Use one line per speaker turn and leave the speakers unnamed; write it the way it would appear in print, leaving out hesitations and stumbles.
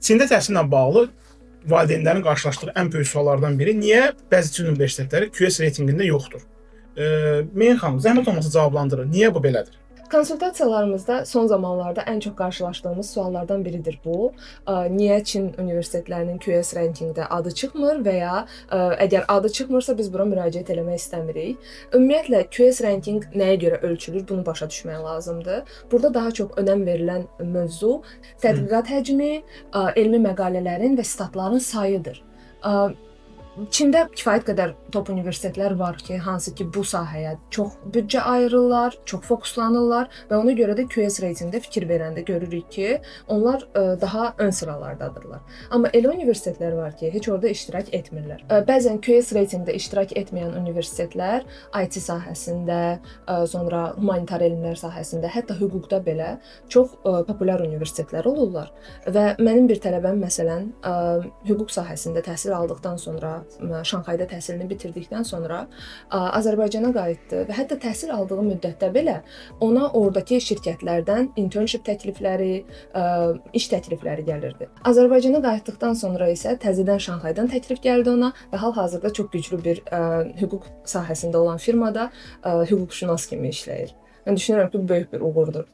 Çində təhsillə bağlı valideynlərin qarşılaşdığı ən böyük suallardan biri niyə bəzi Çin universitetləri QS reytinqində yoxdur? Meyən xanım, zəhmət olmasa cavablandırın. Niyə bu belədir?
Konsultasiyalarımızda son zamanlarda ən çox qarşılaşdığımız suallardan biridir bu. Niyə Çin universitetlərinin QS reytinqdə adı çıxmır və ya əgər adı çıxmırsa biz bura müraciət eləmək istəmirik. Ümumiyyətlə QS reytinq nəyə görə ölçülür, bunu başa düşmək lazımdır. Burada daha çox önəm verilən mövzu tədqiqat həcmi, elmi məqalələrin və statların sayıdır. Çində kifayət qədər top universitetlər var ki, hansı ki bu sahəyə çox büdcə ayırırlar, çox fokuslanırlar və ona görə də QS reytinqdə fikir verəndə görürük ki, onlar daha ön sıralardadırlar. Amma elə universitetlər var ki, heç orada iştirak etmirlər. Bəzən QS reytinqdə iştirak etməyən universitetlər IT sahəsində, sonra humanitar elmlər sahəsində, hətta hüquqda belə çox populyar universitetlər olurlar. Və mənim bir tələbəm məsələn hüquq sahəsində təhsil aldıqdan sonra Şanxayda təhsilini bitirdikdən sonra Azərbaycana qayıtdı və hətta təhsil aldığı müddətdə belə ona oradakı şirkətlərdən internship təklifləri, iş təklifləri gəlirdi. Azərbaycana qayıtdıqdan sonra isə təzədən Şanxaydan təklif gəldi ona və hal-hazırda çox güclü bir hüquq sahəsində olan firmada hüquqşünas kimi işləyir. Mən düşünürəm ki, bu böyük bir uğurdur.